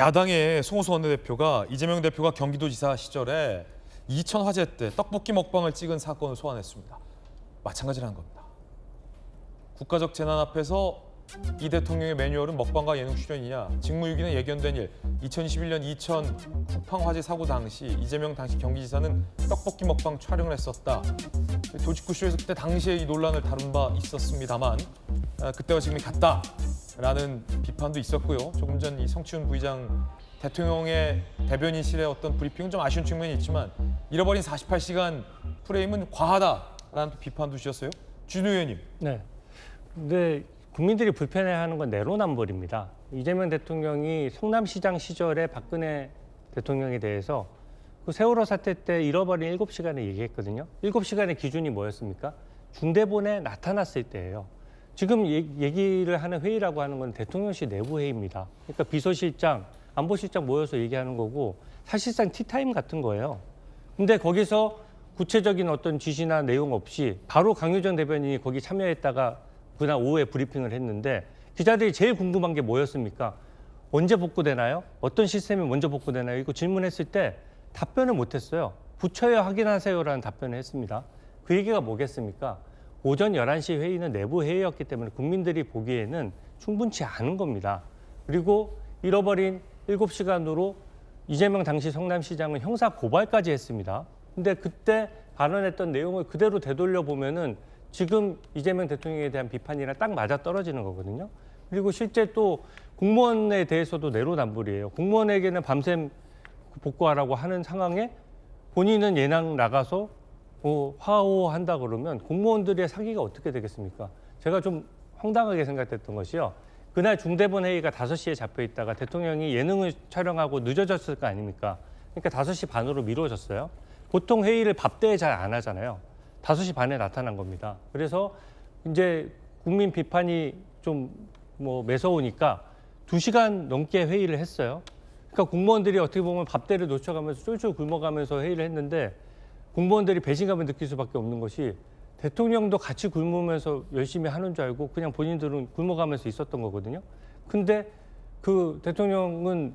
야당의 송호수 원내대표가 이재명 대표가 경기도지사 시절에 이천 화재 때 떡볶이 먹방을 찍은 사건을 소환했습니다. 마찬가지라는 겁니다. 국가적 재난 앞에서 이 대통령의 매뉴얼은 먹방과 예능 출연이냐, 직무유기는 예견된 일. 2021년 이천 쿠팡 화재 사고 당시 이재명 당시 경기지사는 떡볶이 먹방 촬영을 했었다. 도직구쇼에서 그때 당시에 이 논란을 다룬 바 있었습니다만 그때와 지금이 같다라는 비판도 있었고요. 조금 전 이 성치훈 부의장 대통령의 대변인실의 어떤 브리핑은 좀 아쉬운 측면이 있지만 잃어버린 48시간 프레임은 과하다라는 비판도 주셨어요. 준 의원님. 네. 근데 국민들이 불편해하는 건 내로남불입니다. 이재명 대통령이 성남시장 시절에 박근혜 대통령에 대해서 그 세월호 사태 때 잃어버린 7시간을 얘기했거든요. 7시간의 기준이 뭐였습니까? 중대본에 나타났을 때예요. 지금 얘기를 하는 회의라고 하는 건 대통령실 내부 회의입니다. 그러니까 비서실장, 안보실장 모여서 얘기하는 거고 사실상 티타임 같은 거예요. 근데 거기서 구체적인 어떤 지시나 내용 없이 바로 강효정 대변인이 거기 참여했다가 그날 오후에 브리핑을 했는데 기자들이 제일 궁금한 게 뭐였습니까? 언제 복구되나요? 어떤 시스템이 먼저 복구되나요? 이거 질문했을 때 답변을 못했어요. 부처에 확인하세요라는 답변을 했습니다. 그 얘기가 뭐겠습니까? 오전 11시 회의는 내부 회의였기 때문에 국민들이 보기에는 충분치 않은 겁니다. 그리고 잃어버린 7시간으로 이재명 당시 성남시장은 형사 고발까지 했습니다. 근데 그때 발언했던 내용을 그대로 되돌려 보면은 지금 이재명 대통령에 대한 비판이랑 딱 맞아떨어지는 거거든요. 그리고 실제 또 공무원에 대해서도 내로남불이에요. 공무원에게는 밤샘 복구하라고 하는 상황에 본인은 예낭 나가서 화호한다 그러면 공무원들의 사기가 어떻게 되겠습니까? 제가 좀 황당하게 생각했던 것이요. 그날 중대본 회의가 5시에 잡혀 있다가 대통령이 예능을 촬영하고 늦어졌을 거 아닙니까? 그러니까 5시 반으로 미뤄졌어요. 보통 회의를 밥때에 잘 안 하잖아요. 5시 반에 나타난 겁니다. 그래서 이제 국민 비판이 좀 매서우니까 2시간 넘게 회의를 했어요. 그러니까 공무원들이 어떻게 보면 밥때를 놓쳐가면서 쫄쫄 굶어가면서 회의를 했는데 공무원들이 배신감을 느낄 수밖에 없는 것이 대통령도 같이 굶으면서 열심히 하는 줄 알고 그냥 본인들은 굶어가면서 있었던 거거든요. 근데 그 대통령은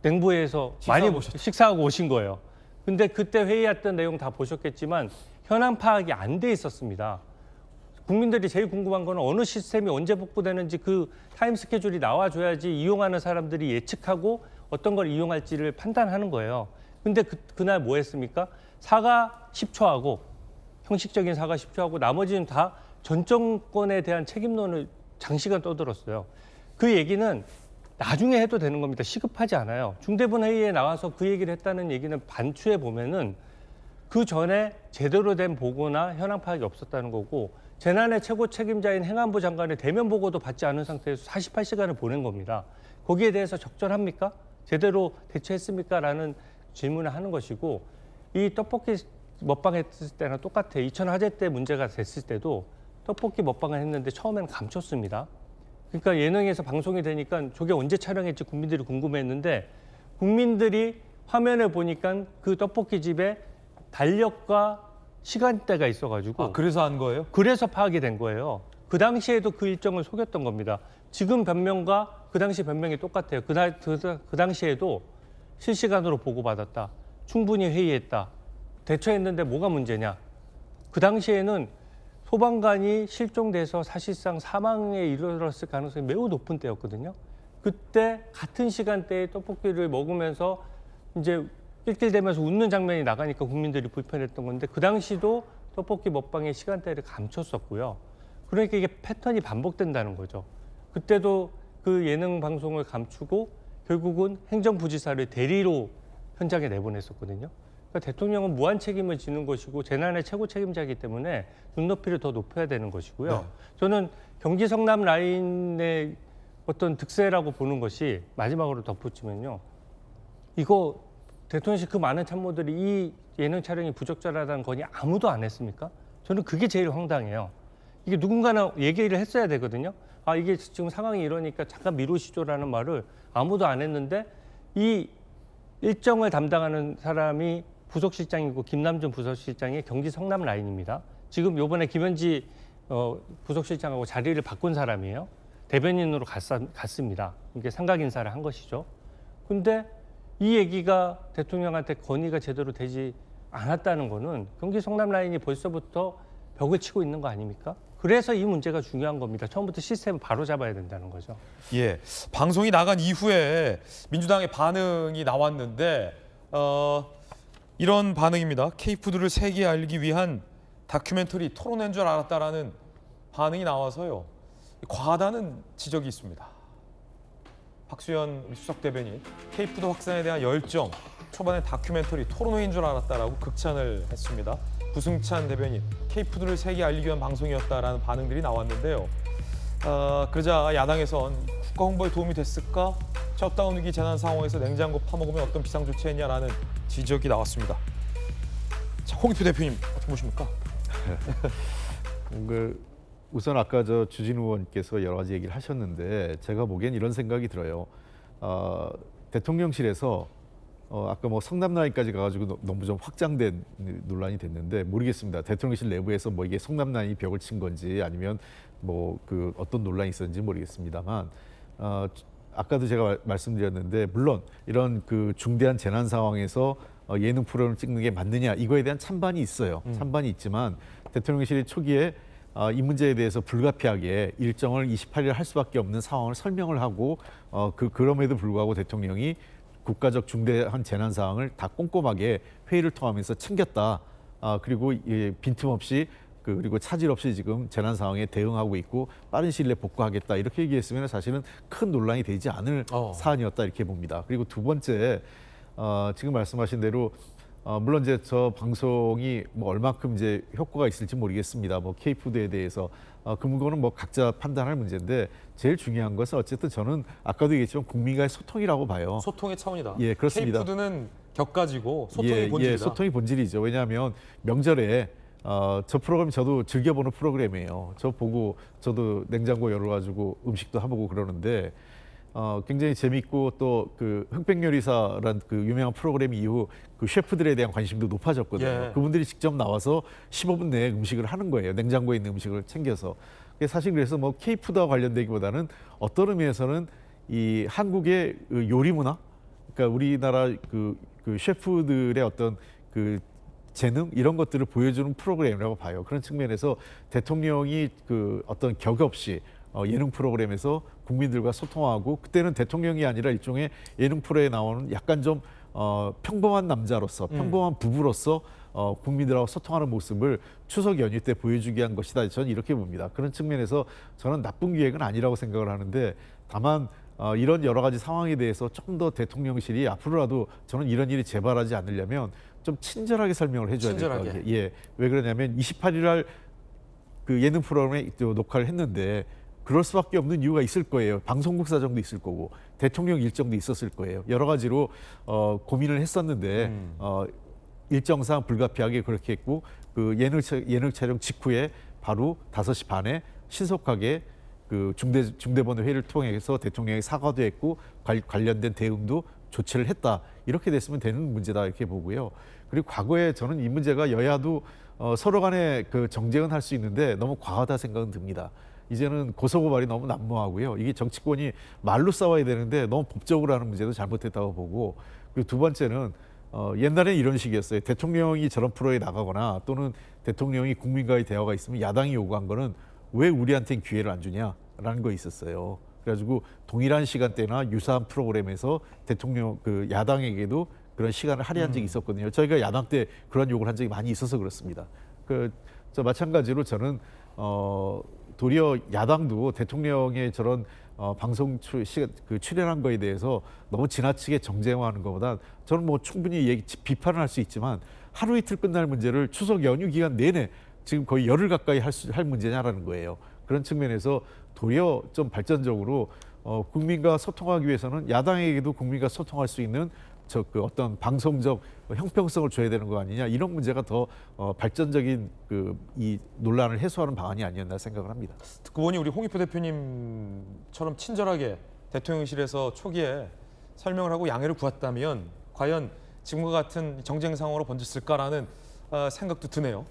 냉부에서 많이 식사하고 오신 거예요. 근데 그때 회의했던 내용 다 보셨겠지만 현안 파악이 안 돼 있었습니다. 국민들이 제일 궁금한 거는 어느 시스템이 언제 복구되는지 그 타임 스케줄이 나와줘야지 이용하는 사람들이 예측하고 어떤 걸 이용할지를 판단하는 거예요. 근데 그날 뭐 했습니까? 사과 10초하고 형식적인 사과 10초하고 나머지는 다 전 정권에 대한 책임론을 장시간 떠들었어요. 그 얘기는 나중에 해도 되는 겁니다. 시급하지 않아요. 중대본 회의에 나와서 그 얘기를 했다는 얘기는 반추해 보면은 그 전에 제대로 된 보고나 현황 파악이 없었다는 거고 재난의 최고 책임자인 행안부 장관의 대면 보고도 받지 않은 상태에서 48시간을 보낸 겁니다. 거기에 대해서 적절합니까? 제대로 대처했습니까? 라는 질문을 하는 것이고 이 떡볶이 먹방했을 때랑 똑같아요. 이천 화재 때 문제가 됐을 때도 떡볶이 먹방을 했는데 처음에는 감췄습니다. 그러니까 예능에서 방송이 되니까 저게 언제 촬영했지 국민들이 궁금해했는데 국민들이 화면을 보니까 그 떡볶이 집에 달력과 시간대가 있어가지고 그래서 한 거예요? 그래서 파악이 된 거예요. 그 당시에도 그 일정을 속였던 겁니다. 지금 변명과 그 당시 변명이 똑같아요. 그 당시에도 실시간으로 보고받았다. 충분히 회의했다. 대처했는데 뭐가 문제냐. 그 당시에는 소방관이 실종돼서 사실상 사망에 이르렀을 가능성이 매우 높은 때였거든요. 그때 같은 시간대에 떡볶이를 먹으면서 이제 낄낄대면서 웃는 장면이 나가니까 국민들이 불편했던 건데 그 당시도 떡볶이 먹방의 시간대를 감췄었고요. 그러니까 이게 패턴이 반복된다는 거죠. 그때도 그 예능 방송을 감추고 결국은 행정부지사를 대리로 현장에 내보냈었거든요. 그러니까 대통령은 무한 책임을 지는 것이고 재난의 최고 책임자이기 때문에 눈높이를 더 높여야 되는 것이고요. 네. 저는 경기 성남 라인의 어떤 득세라고 보는 것이 마지막으로 덧붙이면요. 이거 대통령실 그 많은 참모들이 이 예능 촬영이 부적절하다는 건이 아무도 안 했습니까? 저는 그게 제일 황당해요. 이게 누군가는 얘기를 했어야 되거든요. 이게 지금 상황이 이러니까 잠깐 미루시죠라는 말을 아무도 안 했는데 이 일정을 담당하는 사람이 부속실장이고 김남준 부속실장이 경기 성남 라인입니다. 지금 요번에 김현지 부속실장하고 자리를 바꾼 사람이에요. 대변인으로 갔습니다. 이게 상각 인사를 한 것이죠. 근데 이 얘기가 대통령한테 건의가 제대로 되지 않았다는 거는 경기 성남 라인이 벌써부터 벽을 치고 있는 거 아닙니까? 그래서 이 문제가 중요한 겁니다. 처음부터 시스템을 바로 잡아야 된다는 거죠. 예, 방송이 나간 이후에 민주당의 반응이 나왔는데 이런 반응입니다. K푸드를 세계에 알리기 위한 다큐멘터리 토론인 줄 알았다라는 반응이 나와서요. 과하다는 지적이 있습니다. 박수현 수석 대변인, K푸드 확산에 대한 열정, 초반에 다큐멘터리 토론회인 줄 알았다라고 극찬을 했습니다. 부승찬 대변인, K푸드를 세계에 알리기 위한 방송이었다라는 반응들이 나왔는데요. 그러자 야당에선 국가 홍보에 도움이 됐을까? 셧다운 위기 재난 상황에서 냉장고 파먹으면 어떤 비상 조치했냐라는 지적이 나왔습니다. 자, 홍익표 대표님 어떻게 보십니까? 우선 아까 주진우 의원께서 여러 가지 얘기를 하셨는데 제가 보기엔 이런 생각이 들어요. 대통령실에서 아까 뭐 성남 라인까지 가가지고 너무 좀 확장된 논란이 됐는데 모르겠습니다. 대통령실 내부에서 뭐 이게 성남 라인이 벽을 친 건지 아니면 뭐 그 어떤 논란이 있었는지 모르겠습니다만 아까도 제가 말씀드렸는데 물론 이런 그 중대한 재난 상황에서 예능 프로그램을 찍는 게 맞느냐 이거에 대한 찬반이 있어요. 찬반이 있지만 대통령실이 초기에 이 문제에 대해서 불가피하게 일정을 28일 할 수밖에 없는 상황을 설명을 하고 그럼에도 불구하고 대통령이 국가적 중대한 재난 사항을 다 꼼꼼하게 회의를 통하면서 챙겼다. 그리고 빈틈없이 그리고 차질 없이 지금 재난 상황에 대응하고 있고 빠른 시일 내에 복구하겠다 이렇게 얘기했으면 사실은 큰 논란이 되지 않을 사안이었다 이렇게 봅니다. 그리고 두 번째 지금 말씀하신 대로 물론 이제 저 방송이 뭐 얼마큼 이제 효과가 있을지 모르겠습니다. 뭐 K푸드에 대해서 그 문제는 뭐 각자 판단할 문제인데 제일 중요한 것은 어쨌든 저는 아까도 얘기했지만 국민과의 소통이라고 봐요. 소통의 차원이다. 예, 그렇습니다. K푸드는 격가지고 소통이 본질이다. 예, 소통이 본질이죠. 왜냐하면 명절에 저 프로그램 저도 즐겨보는 프로그램이에요. 저 보고 저도 냉장고 열어가지고 음식도 해보고 그러는데 굉장히 재밌고 또 그 흑백요리사란 그 유명한 프로그램 이후 그 셰프들에 대한 관심도 높아졌거든요. 예. 그분들이 직접 나와서 15분 내에 음식을 하는 거예요. 냉장고에 있는 음식을 챙겨서. 사실 그래서 뭐 K푸드와 관련되기보다는 어떤 의미에서는 이 한국의 그 요리 문화, 그러니까 우리나라 그 셰프들의 어떤 그 재능 이런 것들을 보여주는 프로그램이라고 봐요. 그런 측면에서 대통령이 그 어떤 격 없이 예능 프로그램에서 국민들과 소통하고 그때는 대통령이 아니라 일종의 예능 프로에 나오는 약간 좀 평범한 남자로서 평범한 부부로서 국민들하고 소통하는 모습을 추석 연휴 때 보여주기 위한 것이다. 저는 이렇게 봅니다. 그런 측면에서 저는 나쁜 기획은 아니라고 생각을 하는데 다만 이런 여러 가지 상황에 대해서 조금 더 대통령실이 앞으로라도 저는 이런 일이 재발하지 않으려면 좀 친절하게 설명을 해줘야 될 것 같아요. 예, 왜 그러냐면 28일 날 그 예능 프로그램에 녹화를 했는데 그럴 수밖에 없는 이유가 있을 거예요. 방송국 사정도 있을 거고 대통령 일정도 있었을 거예요. 여러 가지로 고민을 했었는데 일정상 불가피하게 그렇게 했고 그 예능 촬영 직후에 바로 5시 반에 신속하게 그 중대본 회의를 통해서 대통령이 사과도 했고 관련된 대응도 조치를 했다. 이렇게 됐으면 되는 문제다 이렇게 보고요. 그리고 과거에 저는 이 문제가 여야도 서로 간에 그 정쟁은 할 수 있는데 너무 과하다 생각은 듭니다. 이제는 고소고발이 너무 난무하고요. 이게 정치권이 말로 싸워야 되는데 너무 법적으로 하는 문제도 잘못했다고 보고 그리고 두 번째는 옛날에는 이런 식이었어요. 대통령이 저런 프로에 나가거나 또는 대통령이 국민과의 대화가 있으면 야당이 요구한 거는 왜 우리한테는 기회를 안 주냐라는 거 있었어요. 그래가지고 동일한 시간대나 유사한 프로그램에서 대통령 그 야당에게도 그런 시간을 할애한 적이 있었거든요. 저희가 야당 때 그런 요구를 한 적이 많이 있어서 그렇습니다. 저 마찬가지로 저는 도리어 야당도 대통령의 저런 방송 출연한 거에 대해서 너무 지나치게 정쟁화하는 것보다 저는 뭐 충분히 비판을 할 수 있지만 하루 이틀 끝날 문제를 추석 연휴 기간 내내 지금 거의 열흘 가까이 할 문제냐라는 거예요. 그런 측면에서 도리어 좀 발전적으로 국민과 소통하기 위해서는 야당에게도 국민과 소통할 수 있는 그 어떤 방송적 형평성을 줘야 되는 거 아니냐 이런 문제가 더 발전적인 이 논란을 해소하는 방안이 아니었나 생각을 합니다. 듣고 보니 우리 홍익표 대표님처럼 친절하게 대통령실에서 초기에 설명을 하고 양해를 구했다면 과연 지금과 같은 정쟁 상황으로 번졌을까라는 생각도 드네요.